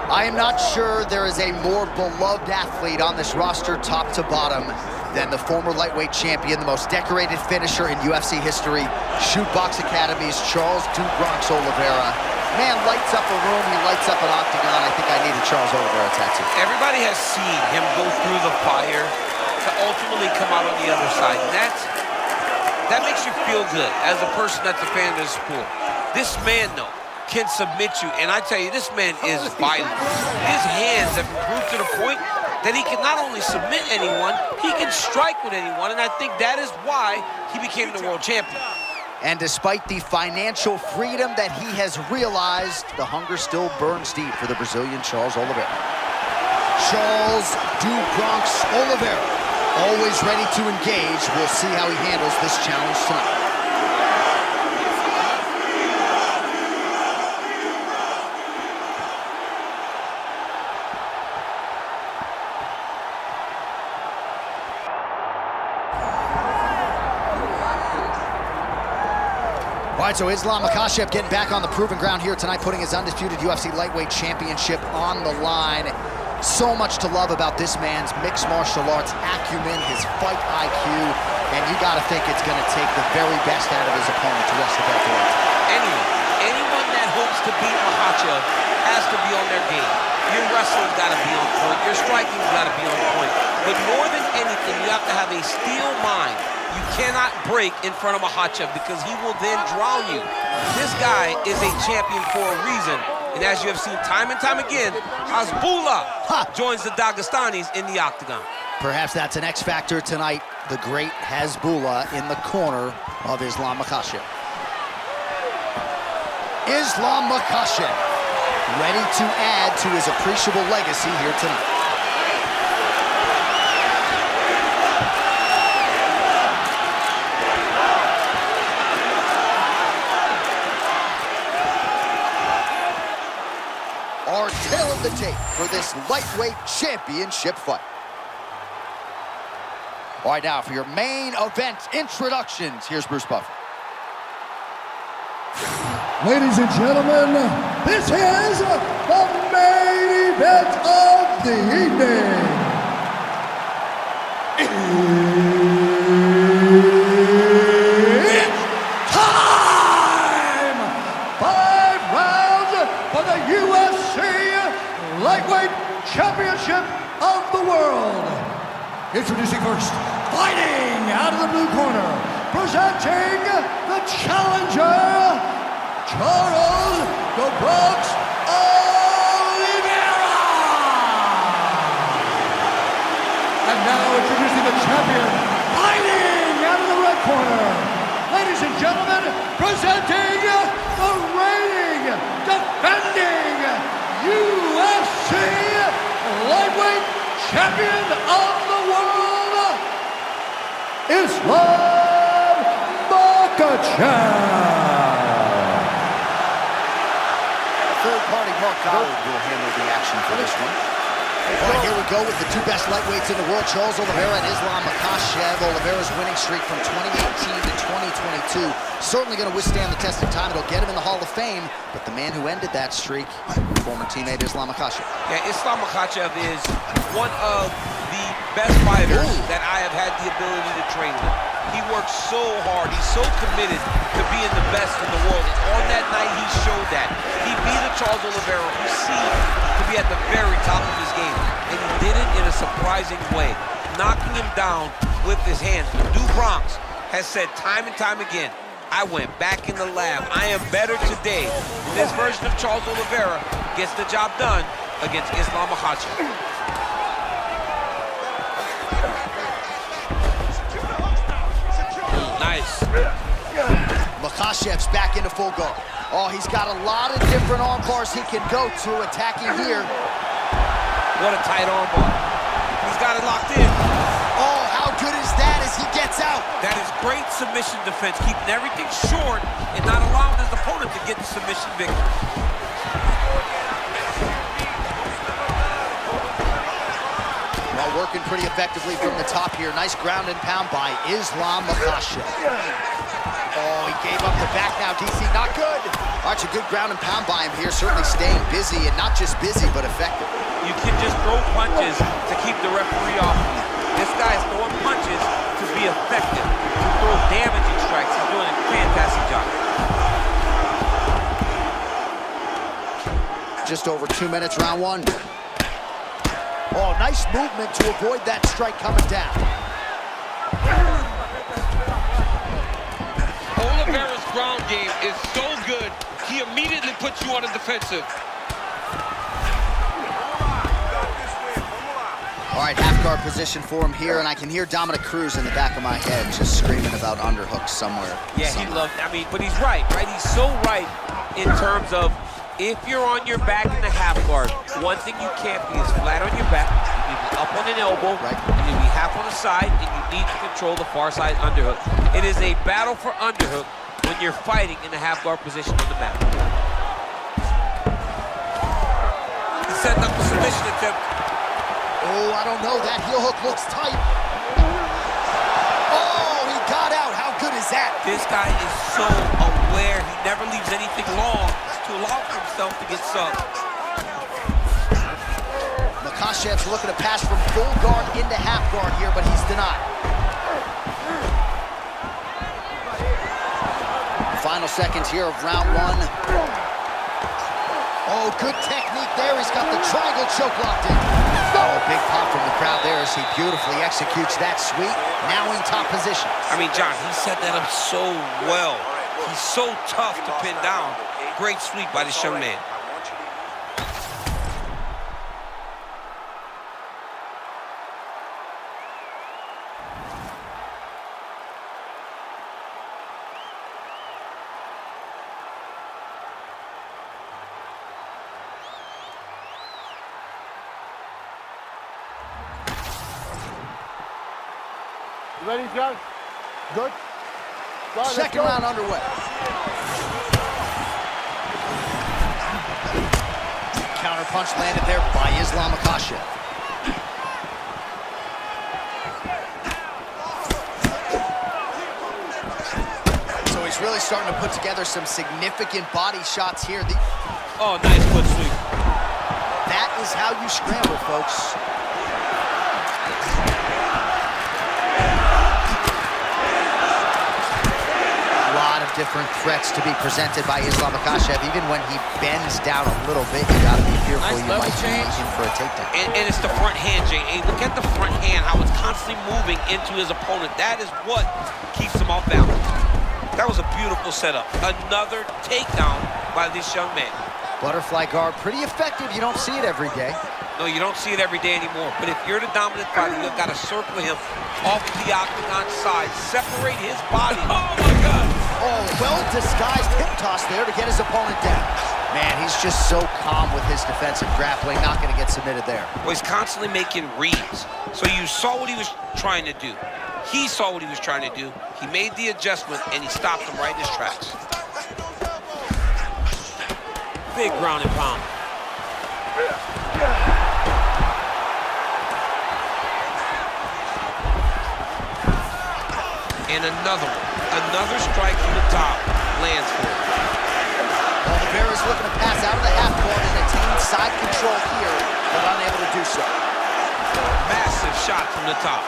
I am not sure there is a more beloved athlete on this roster, top to bottom, than the former lightweight champion, the most decorated finisher in UFC history, Shoot Box Academy's Charles "Du Bronx" Oliveira. Man lights up a room, he lights up an octagon. I think I need a Charles Oliveira tattoo. Everybody has seen him go through the fire to ultimately come out on the other side. And that makes you feel good as a person that's a fan of the sport. This man, though, can submit you. And I tell you, this man is violent. His hands have improved to the point that he can not only submit anyone, he can strike with anyone. And I think that is why he became the world champion. And despite the financial freedom that he has realized, the hunger still burns deep for the Brazilian Charles Oliveira. Charles "Du Bronx" Oliveira, always ready to engage. We'll see how he handles this challenge tonight. All right, so Islam Makhachev getting back on the proven ground here tonight, putting his undisputed UFC lightweight championship on the line. So much to love about this man's mixed martial arts acumen, his fight IQ, and you gotta think it's gonna take the very best out of his opponent to wrest the belt away. Anyone that hopes to beat Makhachev has to be on their game. Your wrestling's gotta be on point, your striking's gotta be on point. But more than anything, you have to have a steel mind. You cannot break in front of Makhachev because he will then drown you. This guy is a champion for a reason. And as you have seen time and time again, Hasbullah joins the Dagestanis in the octagon. Perhaps that's an X factor tonight. The great Hasbullah in the corner of Islam Makhachev. Islam Makhachev ready to add to his appreciable legacy here tonight. Our tail of the tape for this lightweight championship fight. All right, now for your main event introductions, here's Bruce Buffer. Ladies and gentlemen, this is the main event of the evening. It's time! 5 rounds for the UFC Lightweight Championship of the World. Introducing first, fighting out of the blue corner, presenting the challenger, Charles "Du Bronx" Oliveira. And now introducing the champion, fighting out of the red corner. Ladies and gentlemen, presenting the reigning, defending UFC Lightweight Champion of the World, Islam Makhachev. Third-party Mark Goddard will handle the action for this one. All right, here we go with the two best lightweights in the world, Charles Oliveira and Islam Makhachev. Oliveira's winning streak from 2018 to 2022. Certainly going to withstand the test of time. It'll get him in the Hall of Fame. But the man who ended that streak, former teammate Islam Makhachev. Yeah, Islam Makhachev is one of the best fighters that I have had the ability to train with. He works so hard. He's so committed to being the best in the world. And on that night, he showed that. He beat a Charles Oliveira who seemed to be at the very top of his game. And he did it in a surprising way, knocking him down with his hands. But Du Bronx has said time and time again, I went back in the lab. I am better today. This version of Charles Oliveira gets the job done against Islam Makhachev. Nice. Makhachev's back into full guard. Oh, he's got a lot of different arm bars he can go to, attacking here. What a tight arm bar. He's got it locked in. Oh, how good is that as he gets out? That is great submission defense, keeping everything short and not allowing his opponent to get the submission victory. Well, working pretty effectively from the top here. Nice ground and pound by Islam Makhachev. Oh, he gave up the back now, DC. Not good. All right, a good ground and pound by him here. Certainly staying busy, and not just busy, but effective. You can just throw punches to keep the referee off of you. This guy is throwing punches to be effective, to throw damaging strikes. He's doing a fantastic job. Just over 2 minutes, round one. Oh, nice movement to avoid that strike coming down. Oliveira's ground game is so good, he immediately puts you on the defensive. All right, half guard position for him here, and I can hear Dominic Cruz in the back of my head just screaming about underhooks somewhere. Yeah, he loves, but he's right? He's so right in terms of if you're on your back in the half guard, one thing you can't be is flat on your back. You need to be up on an elbow, right? You need to be half on the side, and you need to control the far side underhook. It is a battle for underhook when you're fighting in the half guard position on the mat. He's setting up a submission attempt. Oh, I don't know. That heel hook looks tight. Oh, he got out. How good is that? This guy is so aware. He never leaves anything long to allow for himself to get subbed. Makhachev's looking to pass from full guard into half guard here, but he's denied. Final seconds here of round one. Oh, good technique there. He's got the triangle choke locked in. Oh, big pop from the crowd there as he beautifully executes that sweep. Now in top position. John, he set that up so well. He's so tough to pin down. Great sweep by this young man. You ready, John? Good? Second round underway. Counter punch landed there by Islam Makhachev. So he's really starting to put together some significant body shots here. Oh, nice foot sweep. That is how you scramble, folks. Different threats to be presented by Islam Makhachev. Even when he bends down a little bit, you gotta be fearful you might be in for a takedown. And it's the front hand, Jay. Hey, look at the front hand, how it's constantly moving into his opponent. That is what keeps him off balance. That was a beautiful setup. Another takedown by this young man. Butterfly guard, pretty effective. You don't see it every day. No, you don't see it every day anymore. But if you're the dominant fighter, you've got to circle him off the octagon side, separate his body. Oh, my God. Oh, well-disguised hip toss there to get his opponent down. Man, he's just so calm with his defensive grappling, not going to get submitted there. Well, he's constantly making reads. So you saw what he was trying to do. He saw what he was trying to do. He made the adjustment, and he stopped him right in his tracks. Big ground and pound. And another one. Another strike from the top lands for him. Oliveira's looking to pass out of the half guard and attain side control here, but unable to do so. Massive shot from the top.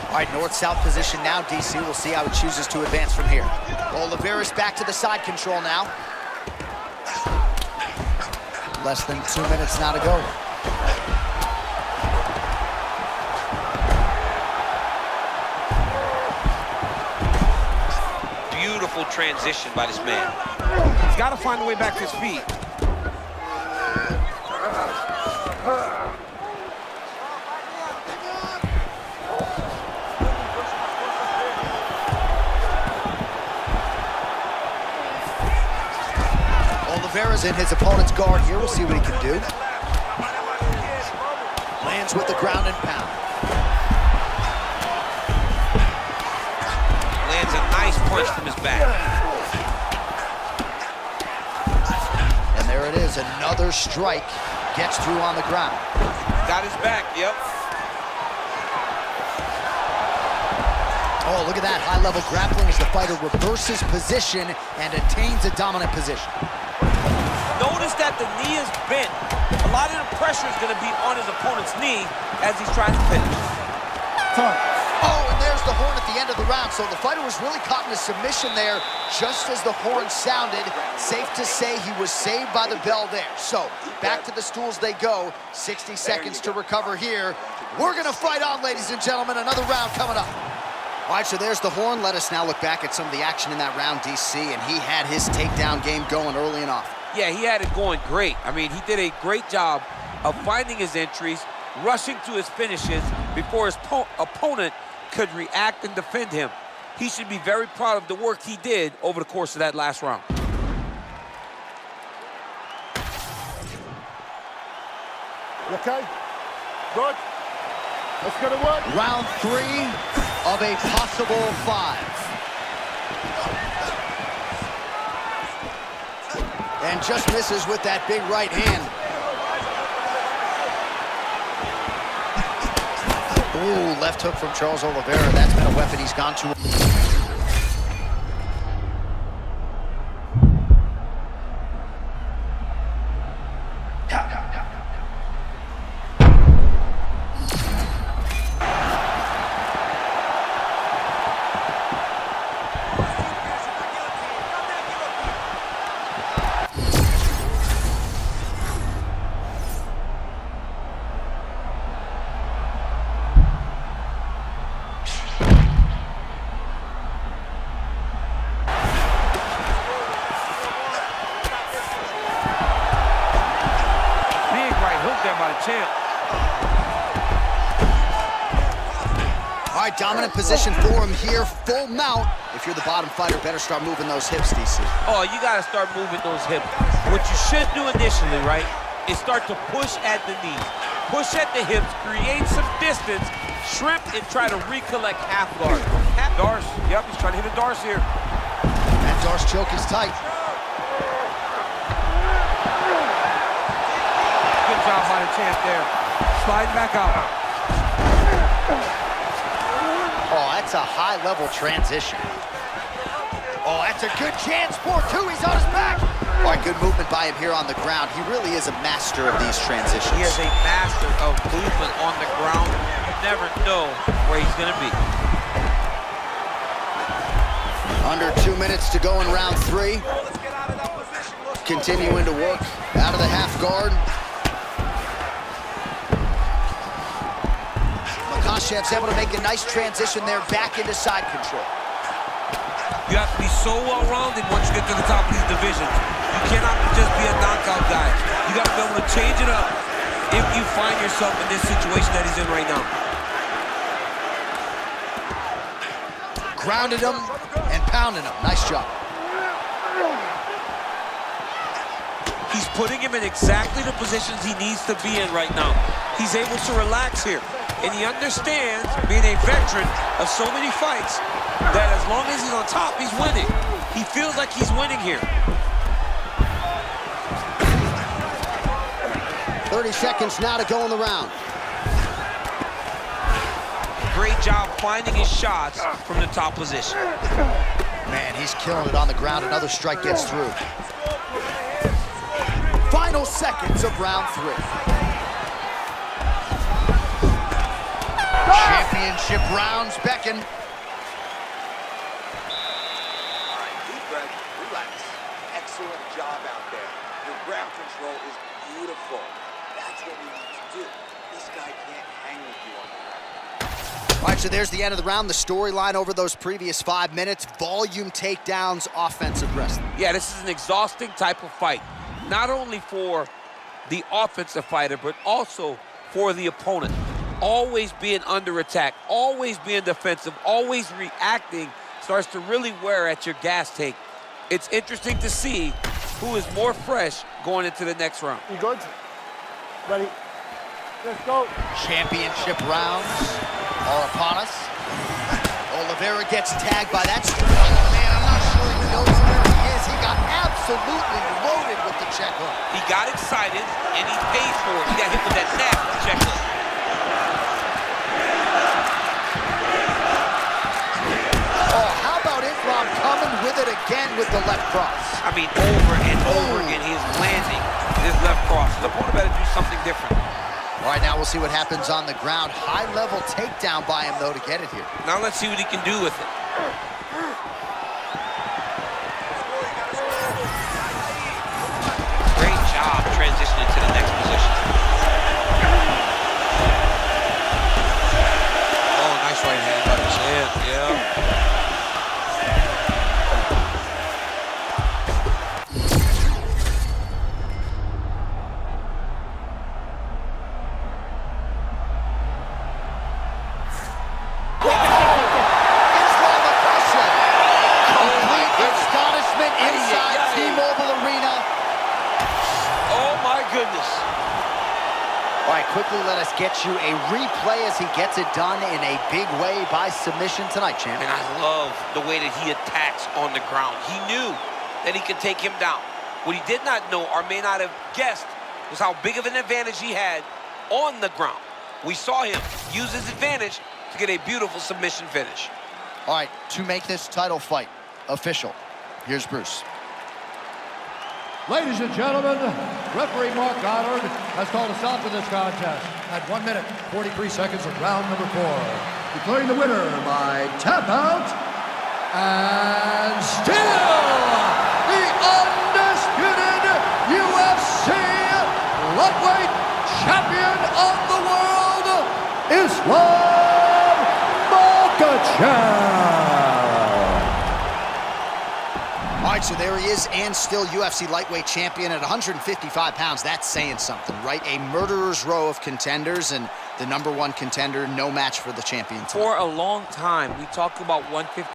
All right, north-south position now, DC. We'll see how he chooses to advance from here. Oliveira's back to the side control now. Less than 2 minutes now to go. Beautiful transition by this man. He's got to find a way back to his feet. Oliveira's in his opponent's guard here. We'll see what he can do. Lands with the ground and pound. Lands a nice punch from his back. And there it is, another strike. Gets through on the ground. Got his back, yep. Oh, look at that high-level grappling as the fighter reverses position and attains a dominant position. Notice that the knee is bent. A lot of the pressure is going to be on his opponent's knee as he's trying to finish. Oh, and there's the horn at the end of the round. So the fighter was really caught in a submission there just as the horn sounded. Safe to say he was saved by the bell there. So back to the stools they go. 60 seconds to recover here. We're going to fight on, ladies and gentlemen. Another round coming up. All right, so there's the horn. Let us now look back at some of the action in that round, DC, and he had his takedown game going early and often. Yeah, he had it going great. I mean, he did a great job of finding his entries, rushing to his finishes before his opponent could react and defend him. He should be very proud of the work he did over the course of that last round. You okay? Good. Let's get it work. Round 3 of a possible 5. And just misses with that big right hand. Ooh, left hook from Charles Oliveira. That's been a weapon he's gone to. All right, dominant position for him here, full mount. If you're the bottom fighter, better start moving those hips, DC. Oh, you got to start moving those hips. What you should do initially, right, is start to push at the knees. Push at the hips, create some distance, shrimp, and try to recollect half guard. Darce, yep, he's trying to hit a Darce here. That Darce choke is tight. Good job by the champ there. Sliding back out. Oh, that's a high-level transition. Oh, that's a good chance for 2. He's on his back. All right, good movement by him here on the ground. He really is a master of these transitions. He is a master of movement on the ground. You never know where he's going to be. Under 2 minutes to go in round 3. Continuing to work out of the half guard. Makhachev's able to make a nice transition there back into side control. You have to be so well-rounded once you get to the top of these divisions. You cannot just be a knockout guy. You got to be able to change it up if you find yourself in this situation that he's in right now. Grounded him and pounded him. Nice job. He's putting him in exactly the positions he needs to be in right now. He's able to relax here. And he understands, being a veteran of so many fights, that as long as he's on top, he's winning. He feels like he's winning here. 30 seconds now to go in the round. Great job finding his shots from the top position. Man, he's killing it on the ground. Another strike gets through. Final seconds of round 3. Championship rounds beckon. All right, deep breath, relax. Excellent job out there. Your ground control is beautiful. That's what we need to do. This guy can't hang with you on the ground. All right, so there's the end of the round. The storyline over those previous 5 minutes. Volume takedowns, offensive wrestling. Yeah, this is an exhausting type of fight. Not only for the offensive fighter, but also for the opponent. Always being under attack, always being defensive, always reacting starts to really wear at your gas tank. It's interesting to see who is more fresh going into the next round. You good? Ready? Let's go. Championship rounds are upon us. Oliveira gets tagged by that strike. Man, I'm not sure he knows where he is. He got absolutely loaded with the check hook. He got excited, and he paid for it. He got hit with that nasty check hook. job coming with it again with the left cross. I mean, over and over again, he is landing this left cross. The opponent better do something different. All right, now we'll see what happens on the ground. High-level takedown by him, though, to get it here. Now let's see what he can do with it. Great job transitioning to the next position. Oh, nice right hand by his head, yeah. All right, quickly let us get you a replay as he gets it done in a big way by submission tonight, champ. And I love the way that he attacks on the ground. He knew that he could take him down. What he did not know or may not have guessed was how big of an advantage he had on the ground. We saw him use his advantage to get a beautiful submission finish. All right, to make this title fight official, here's Bruce. Ladies and gentlemen, referee Mark Goddard has called a stop to this contest at 1 minute, 43 seconds of round number 4. Declaring the winner by tap out, and still the undisputed UFC lightweight champion of the world, Islam Makhachev. All right, so there he is, and still UFC lightweight champion at 155 pounds. That's saying something, right? A murderer's row of contenders, and the #1 contender, no match for the champion tonight. For a long time, we talked about 150.